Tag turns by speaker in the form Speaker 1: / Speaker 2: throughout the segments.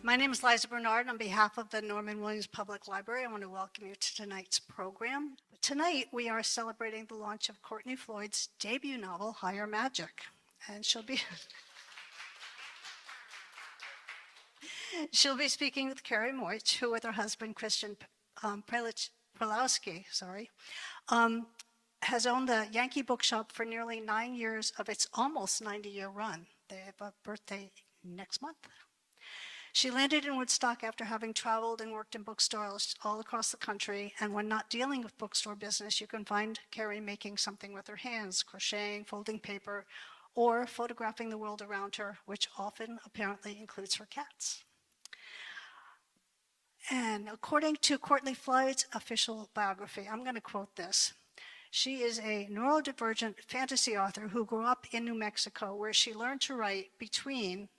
Speaker 1: My name is Liza Bernard. On behalf of the Norman Williams Public Library, I want to welcome you to tonight's program. Tonight, we are celebrating the launch of Courtney FLoyd's debut novel, Higher Magic. And she'll be speaking with Kari Meutsch, who with her husband, Christian Prelowski, has owned the Yankee Bookshop for nearly 9 years of its almost 90-year run. They have a birthday next month. She landed in Woodstock after having traveled and worked in bookstores all across the country, and when not dealing with bookstore business, you can find Kari making something with her hands, crocheting, folding paper, or photographing the world around her, which often apparently includes her cats. And according to Courtney FLoyd's official biography, I'm going to quote this. She is a neurodivergent fantasy author who grew up in New Mexico, where she learned to write between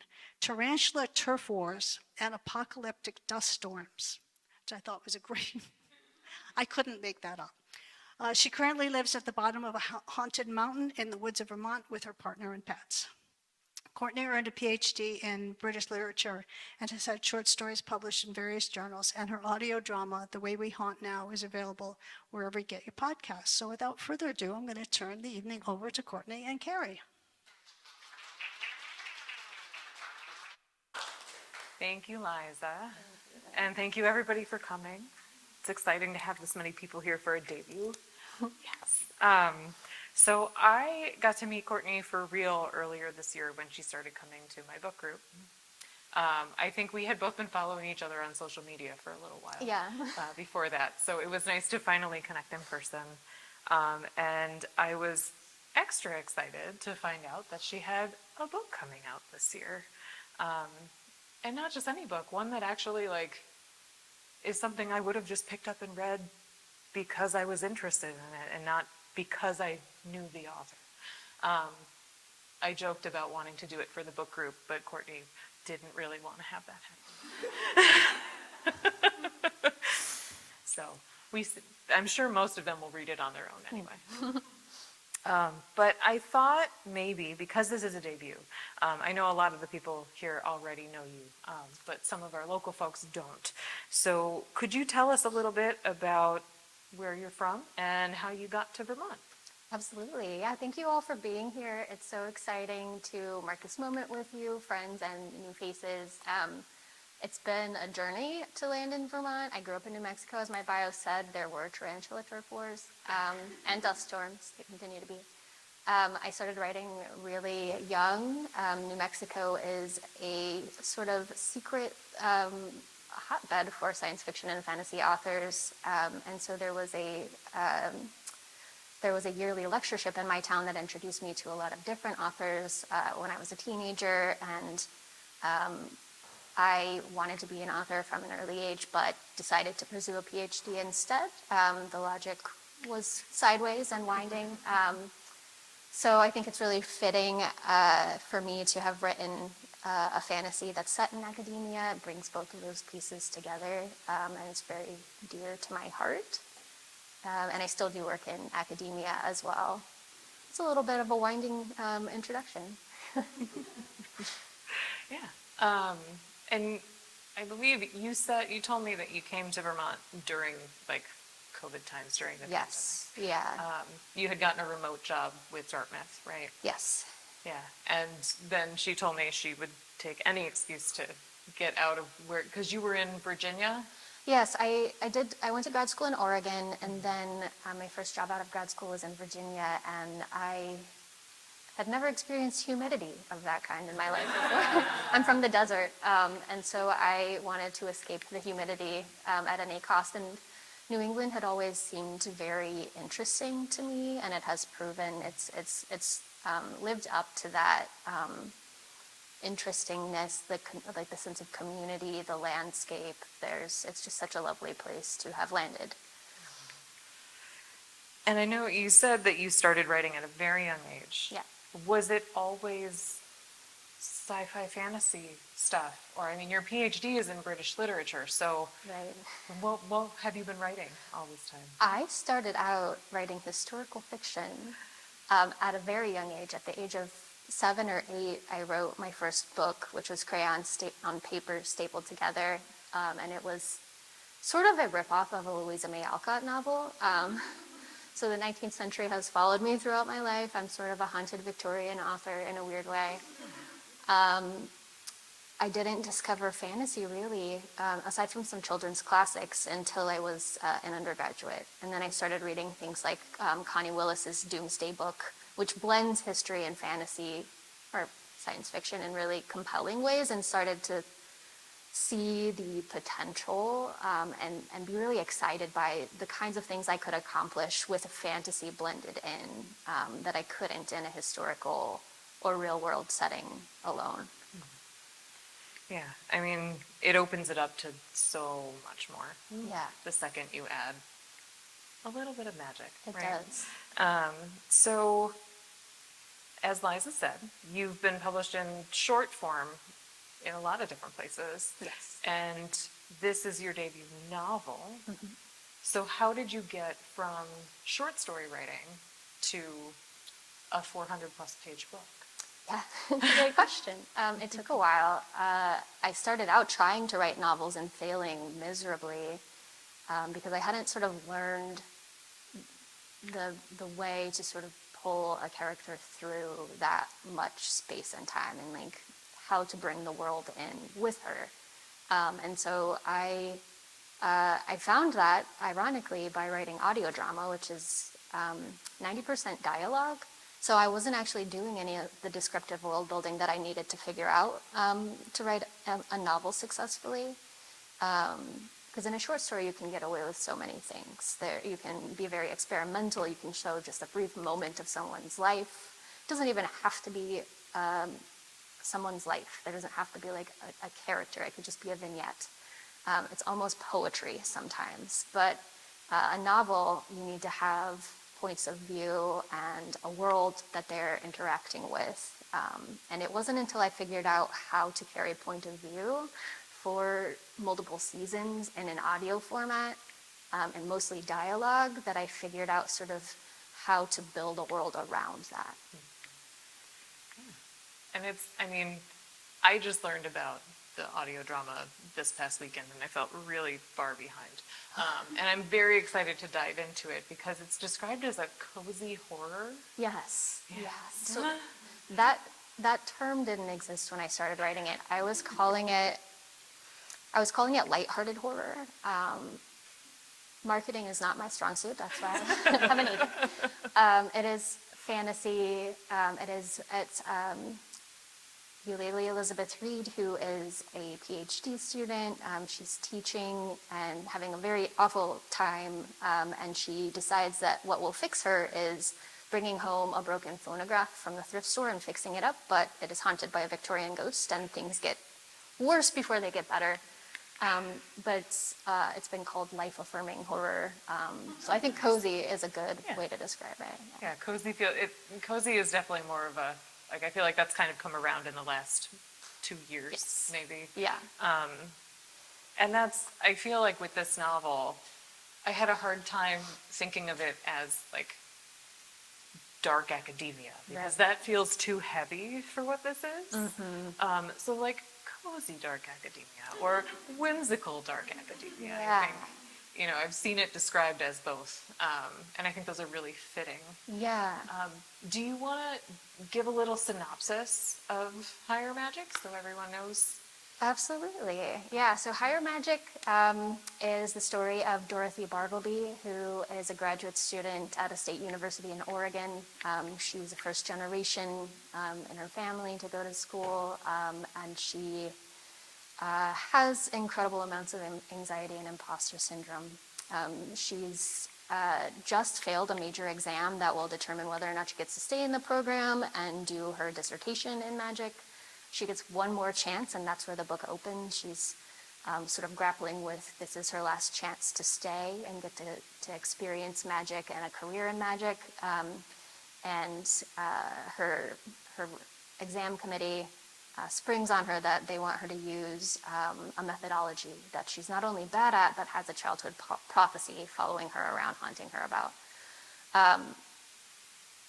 Speaker 1: tarantula turf wars and apocalyptic dust storms, which I thought was a great, I couldn't make that up. She currently lives at the bottom of a haunted mountain in the woods of Vermont with her partner and pets. Courtney earned a PhD in British literature and has had short stories published in various journals, and her audio drama, The Way We Haunt Now, is available wherever you get your podcasts. So without further ado, I'm going to turn the evening over to Courtney and Kari.
Speaker 2: Thank you, Liza. And thank you, everybody, for coming. It's exciting to have this many people here for a debut. Yes. So I got to meet Courtney for real earlier this year when she started coming to my book group. I think we had both been following each other on social media for a little while before that. So it was nice to finally connect in person. And I was extra excited to find out that she had a book coming out this year. And not just any book, one that actually is something I would have just picked up and read because I was interested in it and not because I knew the author. I joked about wanting to do it for the book group, but Courtney didn't really want to have that happen. So I'm sure most of them will read it on their own anyway. But I thought maybe, because this is a debut, I know a lot of the people here already know you, but some of our local folks don't. So could you tell us a little bit about where you're from and how you got to Vermont?
Speaker 3: Absolutely. Yeah, thank you all for being here. It's so exciting to mark this moment with you, friends and new faces. It's been a journey to land in Vermont. I grew up in New Mexico. As my bio said, there were tarantula turf wars and dust storms. They continue to be. I started writing really young. New Mexico is a sort of secret hotbed for science fiction and fantasy authors. And so there was a yearly lectureship in my town that introduced me to a lot of different authors when I was a teenager. And I wanted to be an author from an early age, but decided to pursue a PhD instead. The logic was sideways and winding. So I think it's really fitting for me to have written a fantasy that's set in academia. It brings both of those pieces together, and it's very dear to my heart. And I still do work in academia as well. It's a little bit of a winding introduction.
Speaker 2: Yeah. And I believe you told me that you came to Vermont during COVID times during the
Speaker 3: Yes, yeah.
Speaker 2: You had gotten a remote job with Dartmouth, right?
Speaker 3: Yes.
Speaker 2: Yeah, and then she told me she would take any excuse to get out of where, because you were in Virginia?
Speaker 3: Yes, I did. I went to grad school in Oregon, and then my first job out of grad school was in Virginia, and I had never experienced humidity of that kind in my life before. I'm from the desert, and so I wanted to escape the humidity at any cost. And New England had always seemed very interesting to me, and it has proven it's lived up to that interestingness, the sense of community, the landscape. It's just such a lovely place to have landed.
Speaker 2: And I know you said that you started writing at a very young age.
Speaker 3: Yeah.
Speaker 2: Was it always sci-fi fantasy stuff? Or, I mean, your PhD is in British literature, so
Speaker 3: right.
Speaker 2: What have you been writing all this time?
Speaker 3: I started out writing historical fiction at a very young age, at the age of 7 or 8, I wrote my first book, which was crayons on paper stapled together, and it was sort of a ripoff of a Louisa May Alcott novel. So the 19th century has followed me throughout my life. I'm sort of a haunted Victorian author in a weird way. I didn't discover fantasy really, aside from some children's classics, until I was an undergraduate. And then I started reading things like Connie Willis's Doomsday Book, which blends history and fantasy, or science fiction, in really compelling ways, and started to see the potential and be really excited by the kinds of things I could accomplish with a fantasy blended in that I couldn't in a historical or real world setting alone.
Speaker 2: Yeah, I mean, it opens it up to so much more.
Speaker 3: Yeah,
Speaker 2: The second you add a little bit of magic.
Speaker 3: it
Speaker 2: right?
Speaker 3: does.
Speaker 2: So, as Liza said, you've been published in short form in a lot of different places.
Speaker 3: Yes.
Speaker 2: And this is your debut novel. So how did you get from short story writing to a 400 plus page book?
Speaker 3: Yeah, great question. It took a while. I started out trying to write novels and failing miserably because I hadn't sort of learned the way to sort of pull a character through that much space and time, and like how to bring the world in with her. And so I found that, ironically, by writing audio drama, which is 90% dialogue. So I wasn't actually doing any of the descriptive world building that I needed to figure out to write a novel successfully. Because in a short story, you can get away with so many things. You can be very experimental. You can show just a brief moment of someone's life. It doesn't even have to be someone's life. There doesn't have to be like a character. It could just be a vignette. It's almost poetry sometimes. But a novel, you need to have points of view and a world that they're interacting with. And it wasn't until I figured out how to carry a point of view for multiple seasons in an audio format and mostly dialogue that I figured out sort of how to build a world around that.
Speaker 2: And I just learned about the audio drama this past weekend, and I felt really far behind. And I'm very excited to dive into it because it's described as a cozy horror.
Speaker 3: Yes,
Speaker 2: Yeah.
Speaker 3: yes. So that term didn't exist when I started writing it. I was calling it lighthearted horror. Marketing is not my strong suit. That's why I haven't either. It is fantasy. It's Eulalie Elizabeth Reed, who is a PhD student. She's teaching and having a very awful time, and she decides that what will fix her is bringing home a broken phonograph from the thrift store and fixing it up, but it is haunted by a Victorian ghost, and things get worse before they get better. But it's been called life-affirming horror. So I think cozy is a good way to describe it.
Speaker 2: Yeah, cozy is definitely more of a, I feel like that's kind of come around in the last 2 years,
Speaker 3: Yes.
Speaker 2: maybe.
Speaker 3: Yeah.
Speaker 2: And I feel like with this novel, I had a hard time thinking of it as like dark academia, because that feels too heavy for what this is. So like cozy dark academia or whimsical dark academia, I think. I've seen it described as both, and I think those are really fitting.
Speaker 3: Yeah.
Speaker 2: Do you want to give a little synopsis of Higher Magic so everyone knows?
Speaker 3: Absolutely. Yeah, so Higher Magic is the story of Dorothy Bartleby, who is a graduate student at a state university in Oregon. She was a first generation in her family to go to school, and she has incredible amounts of anxiety and imposter syndrome. She's just failed a major exam that will determine whether or not she gets to stay in the program and do her dissertation in magic. She gets one more chance, and that's where the book opens. She's sort of grappling with this is her last chance to stay and get to experience magic and a career in magic. And her exam committee springs on her that they want her to use a methodology that she's not only bad at, but has a childhood prophecy following her around, haunting her about.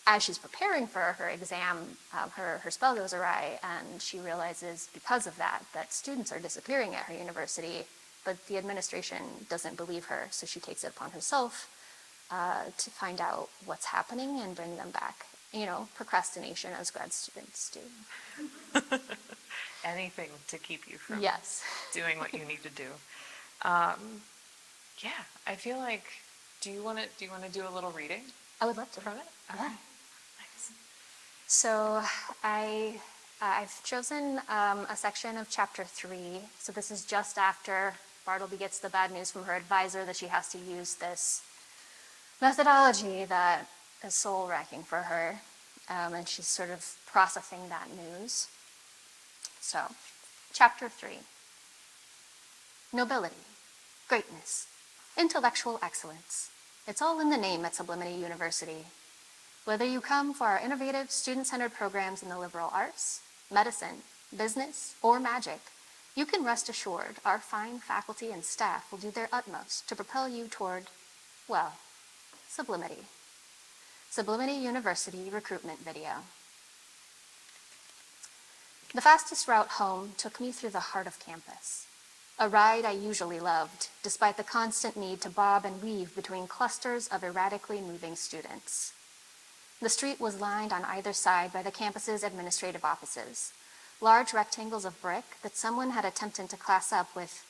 Speaker 3: as she's preparing for her exam, her spell goes awry, and she realizes because of that students are disappearing at her university, but the administration doesn't believe her, so she takes it upon herself to find out what's happening and bring them back. You know, procrastination as grad students do.
Speaker 2: Anything to keep you from
Speaker 3: Yes.
Speaker 2: doing what you need to do. Yeah, I feel like, do you want to do a little reading
Speaker 3: I would love to.
Speaker 2: from it?
Speaker 3: Yeah.
Speaker 2: Okay. Nice.
Speaker 3: So I've chosen a section of chapter 3. So this is just after Bartleby gets the bad news from her advisor that she has to use this methodology that is soul-wrecking for her, and she's sort of processing that news. So, chapter 3. Nobility, greatness, intellectual excellence. It's all in the name at Sublimity University. Whether you come for our innovative, student-centered programs in the liberal arts, medicine, business, or magic, you can rest assured our fine faculty and staff will do their utmost to propel you toward, well, sublimity. Sublimity University recruitment video. The fastest route home took me through the heart of campus, a ride I usually loved, despite the constant need to bob and weave between clusters of erratically moving students. The street was lined on either side by the campus's administrative offices, large rectangles of brick that someone had attempted to class up with,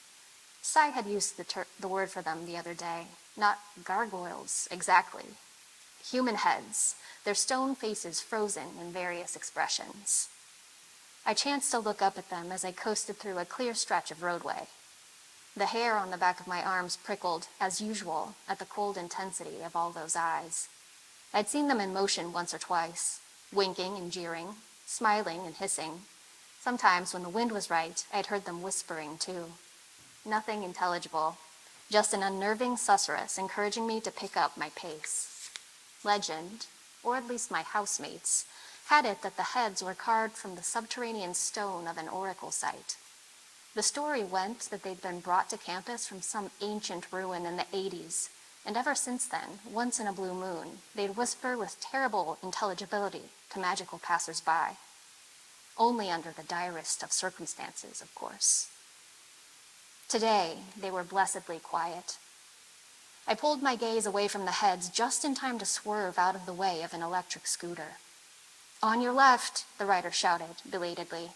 Speaker 3: Cy had used the word for them the other day, not gargoyles exactly, human heads, their stone faces frozen in various expressions. I chanced to look up at them as I coasted through a clear stretch of roadway. The hair on the back of my arms prickled, as usual, at the cold intensity of all those eyes. I'd seen them in motion once or twice, winking and jeering, smiling and hissing. Sometimes, when the wind was right, I'd heard them whispering, too. Nothing intelligible, just an unnerving susurrus encouraging me to pick up my pace. Legend, or at least my housemates, had it that the heads were carved from the subterranean stone of an oracle site. The story went that they'd been brought to campus from some ancient ruin in the 80s, and ever since then, once in a blue moon, they'd whisper with terrible intelligibility to magical passers-by. Only under the direst of circumstances, of course. Today, they were blessedly quiet. I pulled my gaze away from the heads just in time to swerve out of the way of an electric scooter. "On your left," the rider shouted, belatedly.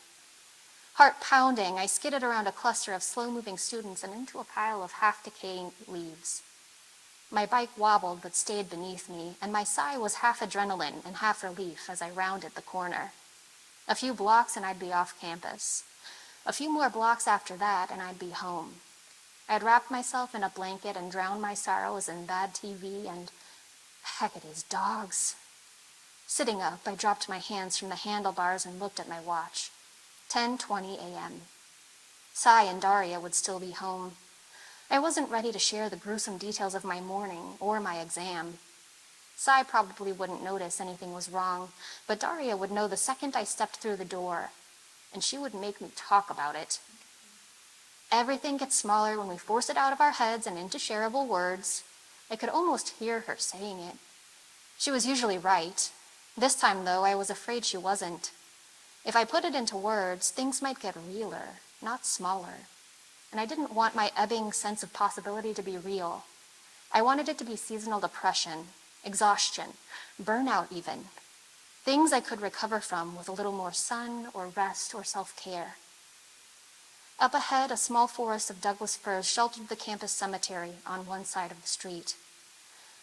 Speaker 3: Heart pounding, I skidded around a cluster of slow-moving students and into a pile of half-decaying leaves. My bike wobbled but stayed beneath me, and my sigh was half adrenaline and half relief as I rounded the corner. A few blocks and I'd be off campus. A few more blocks after that and I'd be home. I'd wrap myself in a blanket and drown my sorrows in bad TV and, heck, it is dogs. Sitting up, I dropped my hands from the handlebars and looked at my watch. 10:20 a.m. Cy and Daria would still be home. I wasn't ready to share the gruesome details of my morning or my exam. Cy probably wouldn't notice anything was wrong, but Daria would know the second I stepped through the door, and she would make me talk about it. Everything gets smaller when we force it out of our heads and into shareable words. I could almost hear her saying it. She was usually right. This time, though, I was afraid she wasn't. If I put it into words, things might get realer, not smaller. And I didn't want my ebbing sense of possibility to be real. I wanted it to be seasonal depression, exhaustion, burnout even. Things I could recover from with a little more sun or rest or self-care. Up ahead, a small forest of Douglas firs sheltered the campus cemetery on one side of the street.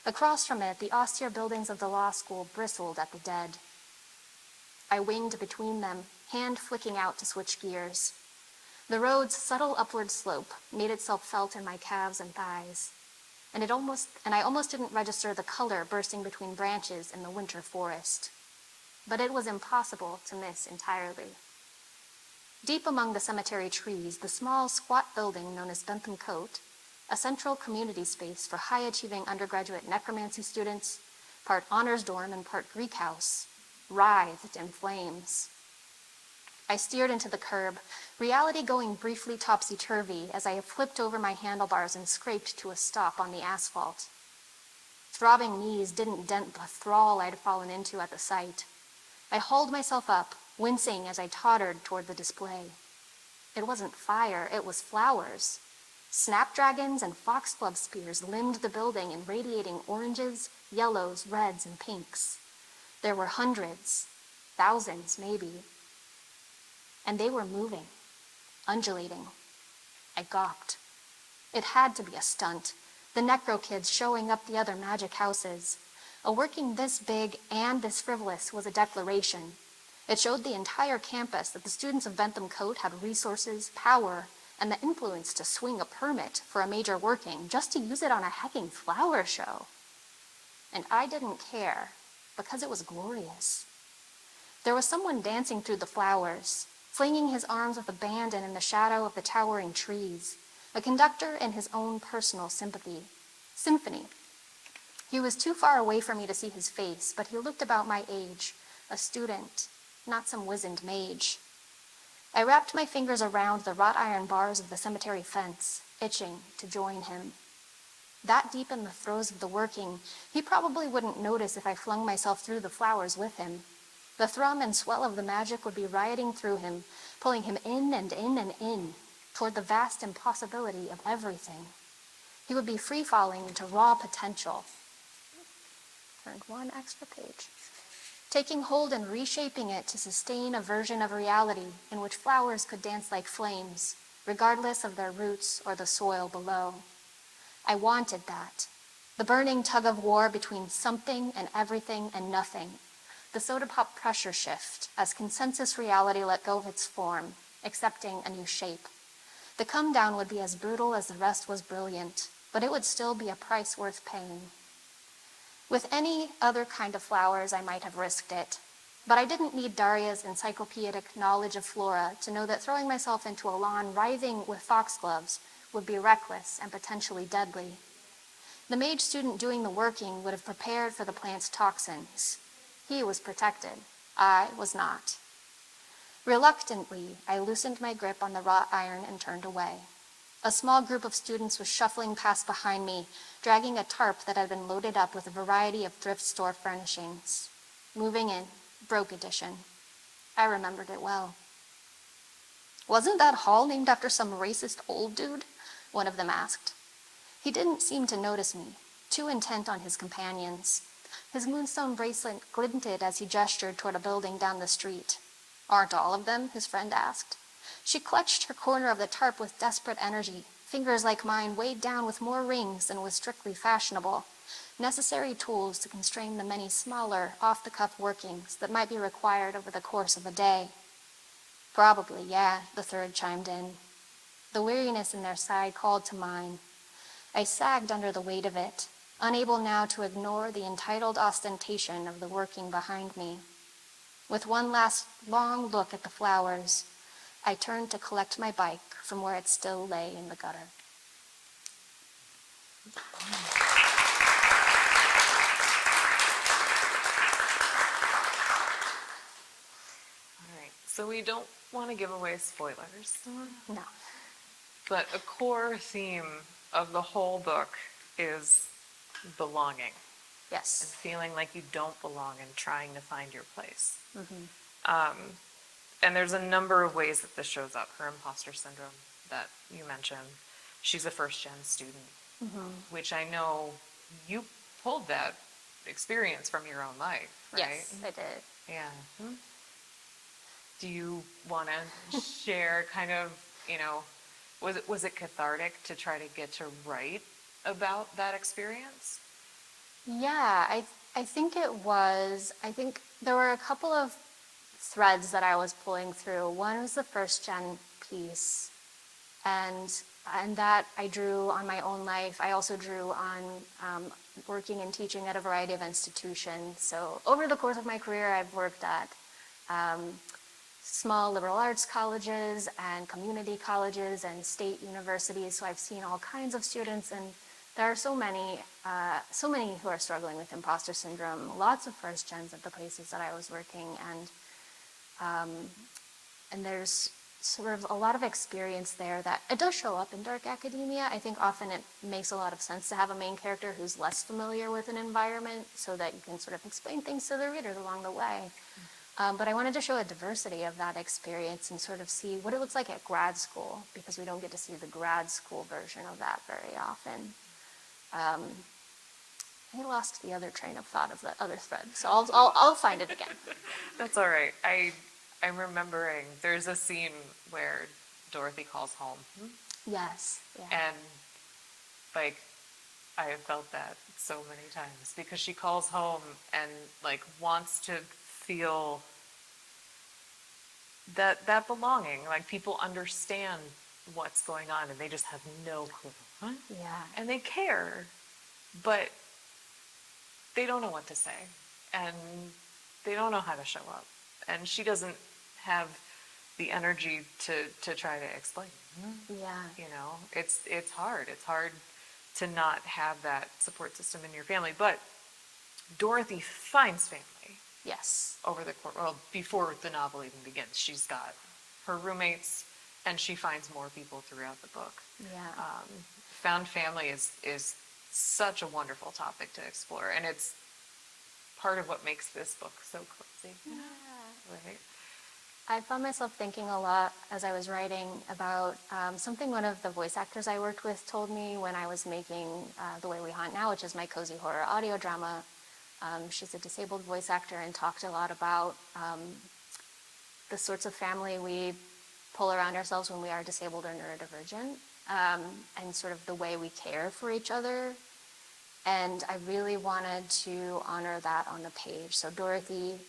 Speaker 3: Across from it, the austere buildings of the law school bristled at the dead. I winged between them, hand flicking out to switch gears. The road's subtle upward slope made itself felt in my calves and thighs, and I almost didn't register the color bursting between branches in the winter forest. But it was impossible to miss entirely. Deep among the cemetery trees, the small, squat building known as Bentham Court, a central community space for high-achieving undergraduate necromancy students, part honors dorm and part Greek house, writhed in flames. I steered into the curb, reality going briefly topsy-turvy as I flipped over my handlebars and scraped to a stop on the asphalt. Throbbing knees didn't dent the thrall I'd fallen into at the sight. I hauled myself up, wincing as I tottered toward the display. It wasn't fire, it was flowers. Snapdragons and foxglove spears limbed the building in radiating oranges, yellows, reds, and pinks. There were hundreds, thousands maybe, and they were moving, undulating. I gawped. It had to be a stunt. The necro kids showing up the other magic houses. A working this big and this frivolous was a declaration. It showed the entire campus that the students of Bentham Coat had resources, power, and the influence to swing a permit for a major working just to use it on a hecking flower show. And I didn't care, because it was glorious. There was someone dancing through the flowers, flinging his arms with abandon in the shadow of the towering trees, a conductor in his own personal symphony. He was too far away for me to see his face, but he looked about my age, a student, not some wizened mage. I wrapped my fingers around the wrought iron bars of the cemetery fence, itching to join him. That deep in the throes of the working, he probably wouldn't notice if I flung myself through the flowers with him. The thrum and swell of the magic would be rioting through him, pulling him in and in and in, toward the vast impossibility of everything. He would be free-falling into raw potential. Turned one extra page. Taking hold and reshaping it to sustain a version of reality in which flowers could dance like flames, regardless of their roots or the soil below. I wanted that. The burning tug of war between something and everything and nothing. The soda pop pressure shift as consensus reality let go of its form, accepting a new shape. The come down would be as brutal as the rest was brilliant, but it would still be a price worth paying. With any other kind of flowers, I might have risked it, but I didn't need Daria's encyclopedic knowledge of flora to know that throwing myself into a lawn writhing with foxgloves would be reckless and potentially deadly. The mage student doing the working would have prepared for the plant's toxins. He was protected. I was not. Reluctantly, I loosened my grip on the wrought iron and turned away. A small group of students was shuffling past behind me, dragging a tarp that had been loaded up with a variety of thrift store furnishings. Moving in, broke edition. I remembered it well. "Wasn't that hall named after some racist old dude?" one of them asked. He didn't seem to notice me, too intent on his companions. His moonstone bracelet glinted as he gestured toward a building down the street. "Aren't all of them?" his friend asked. She clutched her corner of the tarp with desperate energy, fingers like mine weighed down with more rings than was strictly fashionable, necessary tools to constrain the many smaller, off-the-cuff workings that might be required over the course of a day. "Probably, yeah," the third chimed in. The weariness in their sigh called to mine. I sagged under the weight of it, unable now to ignore the entitled ostentation of the working behind me. With one last long look at the flowers, I turned to collect my bike from where it still lay in the gutter.
Speaker 2: All right, so we don't want to give away spoilers,
Speaker 3: No.
Speaker 2: but a core theme of the whole book is belonging and
Speaker 3: Yes.
Speaker 2: feeling like you don't belong and trying to find your place. And there's a number of ways that this shows up. Her imposter syndrome that you mentioned. She's a first-gen student, which I know you pulled that experience from your own life, right?
Speaker 3: Yes, I did.
Speaker 2: Yeah. Do you want to share kind of, was it cathartic to try to get to write about that experience?
Speaker 3: Yeah, I think it was. I think there were a couple of threads that I was pulling through. One was the first gen piece, and that I drew on my own life. I also drew on working and teaching at a variety of institutions. So over the course of my career, I've worked at small liberal arts colleges and community colleges and state universities. So I've seen all kinds of students, and there are so many who are struggling with imposter syndrome. Lots of first gens at the places that I was working, and there's sort of a lot of experience there that it does show up in dark academia. I think often it makes a lot of sense to have a main character who's less familiar with an environment so that you can sort of explain things to the readers along the way. But I wanted to show a diversity of that experience and sort of see what it looks like at grad school, because we don't get to see the grad school version of that very often. I lost the other train of thought of the other thread, so I'll find it again.
Speaker 2: That's all right. I'm remembering there's a scene where Dorothy calls home,
Speaker 3: Yes. Yeah.
Speaker 2: and like I have felt that so many times because she calls home and like wants to feel that belonging, like people understand what's going on and they just have no clue.
Speaker 3: Yeah.
Speaker 2: And they care, but they don't know what to say and they don't know how to show up. And she doesn't have the energy to try to explain.
Speaker 3: Yeah.
Speaker 2: You know, it's hard. It's hard to not have that support system in your family. But Dorothy finds family
Speaker 3: Yes.
Speaker 2: over the course, well, before the novel even begins. She's got her roommates and she finds more people throughout the book.
Speaker 3: Yeah.
Speaker 2: Found family is such a wonderful topic to explore, and it's part of what makes this book so cozy.
Speaker 3: Yeah.
Speaker 2: Right?
Speaker 3: I found myself thinking a lot as I was writing about something one of the voice actors I worked with told me when I was making The Way We Haunt Now, which is my cozy horror audio drama. She's a disabled voice actor and talked a lot about the sorts of family we pull around ourselves when we are disabled or neurodivergent, and sort of the way we care for each other. And I really wanted to honor that on the page. So Dorothy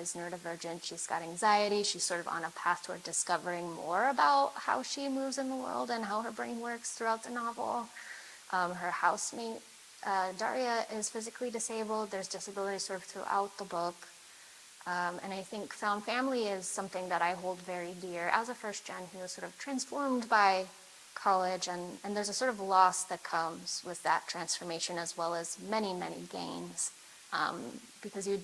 Speaker 3: is neurodivergent. She's got anxiety. She's sort of on a path toward discovering more about how she moves in the world and how her brain works throughout the novel. Her housemate, Daria, is physically disabled. There's disability sort of throughout the book. And I think found family is something that I hold very dear as a first gen who was sort of transformed by college, and there's a sort of loss that comes with that transformation as well as many, many gains, because you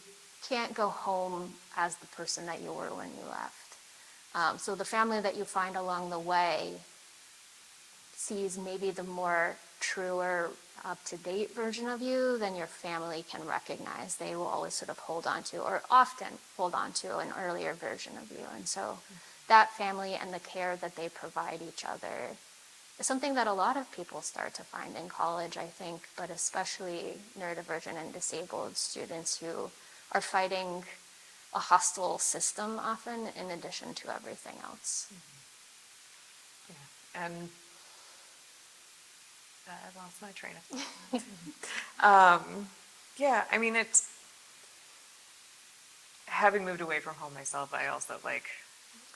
Speaker 3: can't go home as the person that you were when you left. So the family that you find along the way sees maybe the more truer, up-to-date version of you than your family can recognize. They will always sort of hold on to, or often hold on to, an earlier version of you. And so that family and the care that they provide each other is something that a lot of people start to find in college, I think, but especially neurodivergent and disabled students who are fighting a hostile system often in addition to everything else.
Speaker 2: Yeah. And I lost my train of thought. Yeah, I mean, it's having moved away from home myself, I also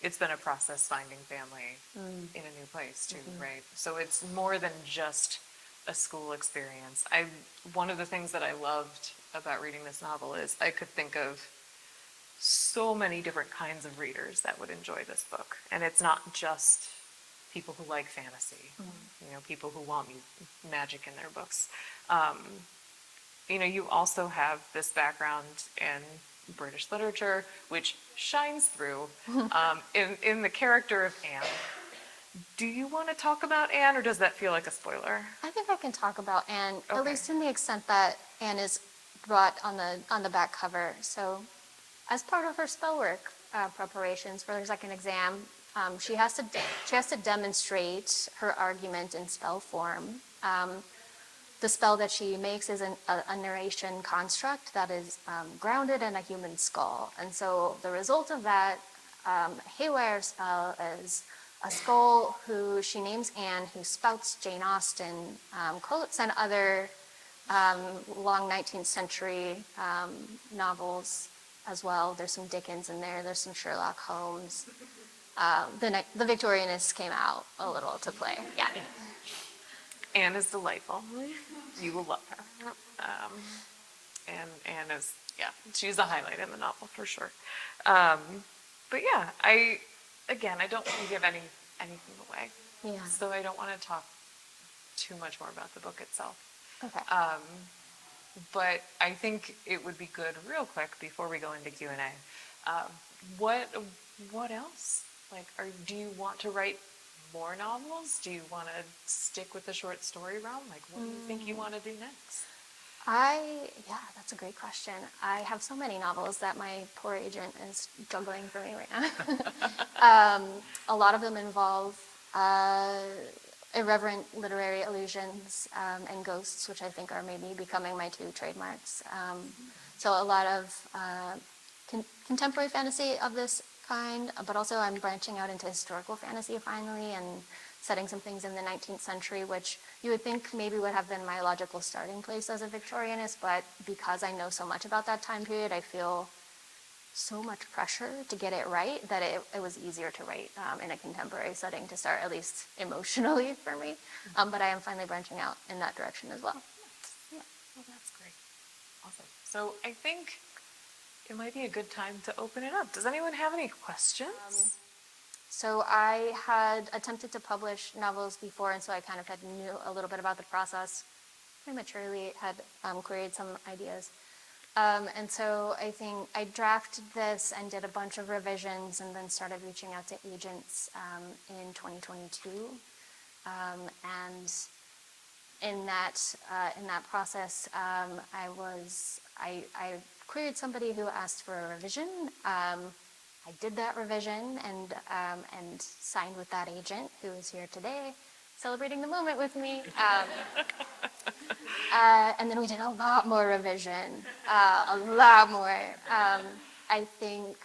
Speaker 2: it's been a process finding family in a new place too, right? So it's more than just a school experience. One of the things that I loved about reading this novel is I could think of so many different kinds of readers that would enjoy this book. And it's not just people who like fantasy, people who want magic in their books. You also have this background in British literature, which shines through in the character of Anne. Do you want to talk about Anne, or does that feel like a spoiler?
Speaker 3: I think I can talk about Anne,
Speaker 2: Okay.
Speaker 3: at least in the extent that Anne is brought on the back cover. So as part of her spell work preparations for her second exam, she has to demonstrate her argument in spell form. The spell that she makes is a narration construct that is grounded in a human skull. And so the result of that haywire spell is a skull who she names Anne, who spouts Jane Austen quotes and other long 19th century novels as well. There's some Dickens in there. There's some Sherlock Holmes. The Victorianists came out a little to play. Yeah.
Speaker 2: Anne is delightful. You will love her. And Anne is, she's a highlight in the novel for sure. But yeah, I don't want to give anything away.
Speaker 3: Yeah.
Speaker 2: So I don't want to talk too much more about the book itself.
Speaker 3: Okay.
Speaker 2: But I think it would be good real quick before we go into Q&A. What else Like, do you want to write more novels? Do you want to stick with the short story realm? Like, what do you think you want to do next?
Speaker 3: Yeah, that's a great question. I have so many novels that my poor agent is juggling for me right now. A lot of them involve irreverent literary allusions and ghosts, which I think are maybe becoming my two trademarks. So a lot of contemporary fantasy of this kind, but also I'm branching out into historical fantasy finally and setting some things in the 19th century, which you would think maybe would have been my logical starting place as a Victorianist, but because I know so much about that time period, I feel so much pressure to get it right that it was easier to write in a contemporary setting to start, at least emotionally for me. But I am finally branching out in that direction as well.
Speaker 2: Yeah, well, that's great. Awesome. So I think it might be a good time to open it up. Does anyone have any questions?
Speaker 3: So I had attempted to publish novels before, and so I kind of knew a little bit about the process. Prematurely had created some ideas. And so I think I drafted this and did a bunch of revisions and then started reaching out to agents in 2022. And in that process, I queried somebody who asked for a revision. I did that revision and signed with that agent who is here today, celebrating the moment with me. And then we did a lot more revision, a lot more. I think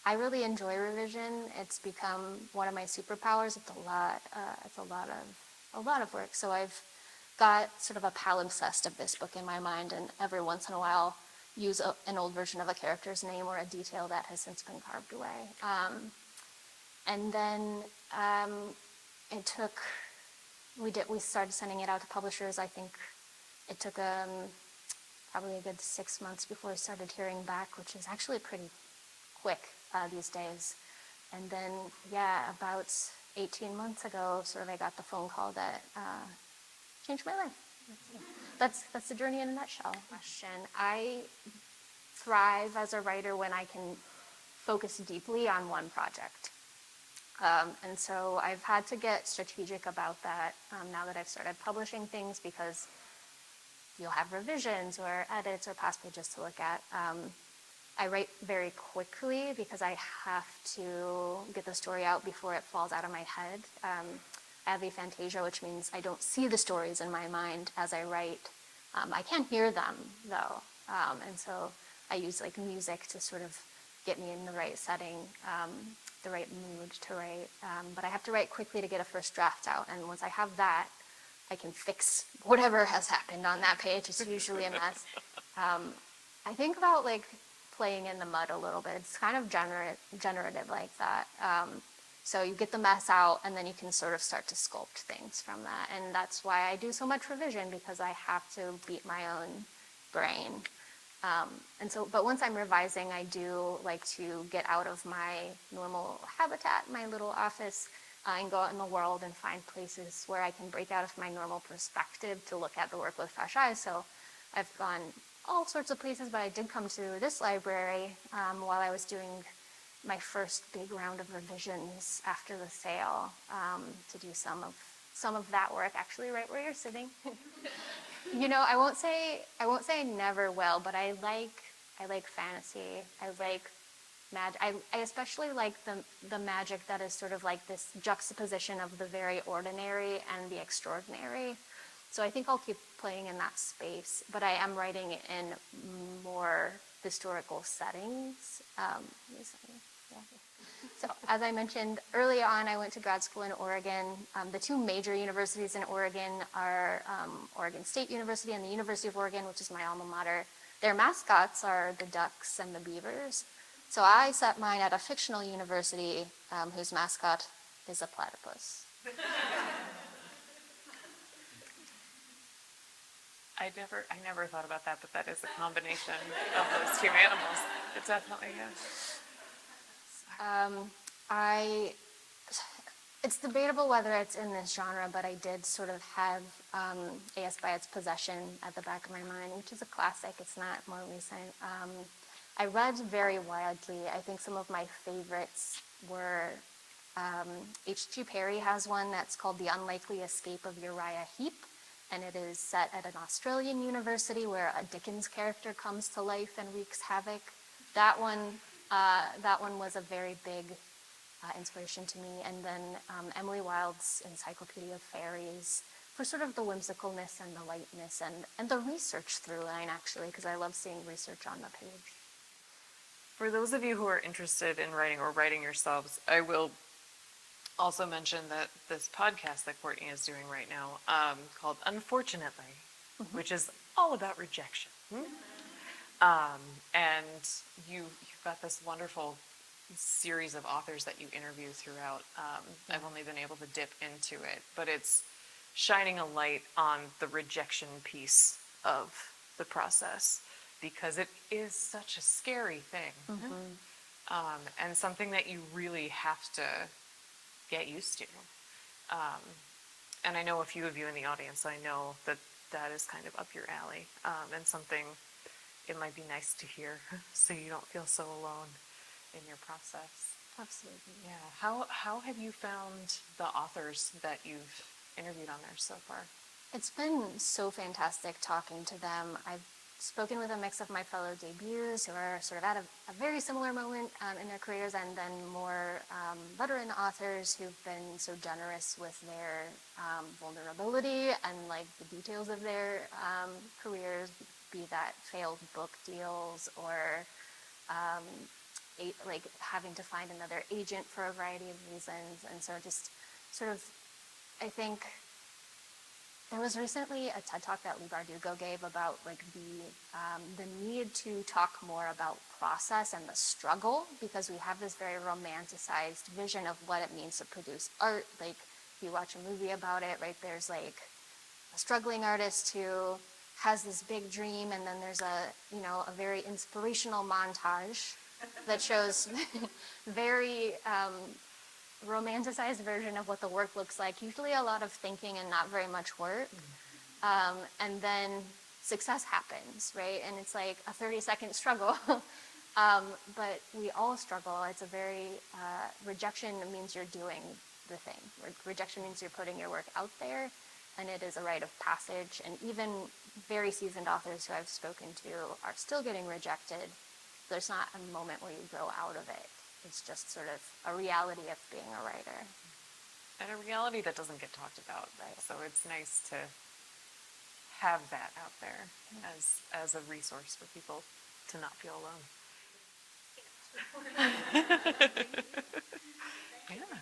Speaker 3: I really enjoy revision. It's become one of my superpowers. It's a lot of work. So I've got sort of a palimpsest of this book in my mind, and every once in a while use an old version of a character's name or a detail that has since been carved away. And then we started sending it out to publishers. I think it took probably a good 6 months before I started hearing back, which is actually pretty quick these days. And then, yeah, about 18 months ago, sort of I got the phone call that changed my life. That's the journey in a nutshell. Question. I thrive as a writer when I can focus deeply on one project. And so I've had to get strategic about that now that I've started publishing things, because you'll have revisions or edits or past pages to look at. I write very quickly because I have to get the story out before it falls out of my head. I have aphantasia, which means I don't see the stories in my mind as I write. I can hear them though, and so I use like music to sort of get me in the right setting, the right mood to write. But I have to write quickly to get a first draft out, and once I have that, I can fix whatever has happened on that page. It's usually a mess. I think about like playing in the mud a little bit. It's kind of generative like that. So you get the mess out, and then you can sort of start to sculpt things from that. And that's why I do so much revision, because I have to beat my own brain. But once I'm revising, I do like to get out of my normal habitat, my little office, and go out in the world and find places where I can break out of my normal perspective to look at the work with fresh eyes. So I've gone all sorts of places, but I did come to this library while I was doing my first big round of revisions after the sale, to do some of that work, actually right where you're sitting. You know, I won't say I never will, but I like fantasy. I like magic. I especially like the magic that is sort of like this juxtaposition of the very ordinary and the extraordinary. So I think I'll keep playing in that space, but I am writing in more historical settings. So as I mentioned early on, I went to grad school in Oregon. The two major universities in Oregon are Oregon State University and the University of Oregon, which is my alma mater. Their mascots are the ducks and the beavers. So I set mine at a fictional university whose mascot is a platypus.
Speaker 2: I never thought about that, but that is a combination of those two animals. It definitely is.
Speaker 3: It's debatable whether it's in this genre, but I did sort of have A.S. by its Possession at the back of my mind, which is a classic. It's not more recent. I read very widely. I think some of my favorites were H.G. Perry has one that's called The Unlikely Escape of Uriah Heep, and it is set at an Australian university where a Dickens character comes to life and wreaks havoc. That one was a very big inspiration to me. And then Emily Wilde's Encyclopedia of Fairies for sort of the whimsicalness and the lightness and the research through line, actually, because I love seeing research on the page.
Speaker 2: For those of you who are interested in writing or writing yourselves, I will also mention that this podcast that Courtney is doing right now, called Unfortunately, which is all about rejection. And you've got this wonderful series of authors that you interview throughout. I've only been able to dip into it, but it's shining a light on the rejection piece of the process, because it is such a scary thing, and something that you really have to get used to. And I know a few of you in the audience, I know that that is kind of up your alley, and something it might be nice to hear so you don't feel so alone in your process.
Speaker 3: Absolutely.
Speaker 2: Yeah. How have you found the authors that you've interviewed on there so far?
Speaker 3: It's been so fantastic talking to them. I've spoken with a mix of my fellow debuts who are sort of at a very similar moment in their careers, and then more veteran authors who've been so generous with their vulnerability and like the details of their careers, be that failed book deals or like having to find another agent for a variety of reasons. And so just sort of, I think there was recently a TED Talk that Lee Bardugo gave about like the need to talk more about process and the struggle, because we have this very romanticized vision of what it means to produce art. Like you watch a movie about it, right? There's like a struggling artist who has this big dream, and then there's a very inspirational montage that shows very romanticized version of what the work looks like, usually a lot of thinking and not very much work. And then success happens, right? And it's like a 30-second struggle. But we all struggle. It's a very, rejection means you're doing the thing. Rejection means you're putting your work out there, and it is a rite of passage. And even very seasoned authors who I've spoken to are still getting rejected. There's not a moment where you grow out of it. It's just sort of a reality of being a writer.
Speaker 2: And a reality that doesn't get talked about. Right. So it's nice to have that out there as a resource for people to not feel alone. Yeah.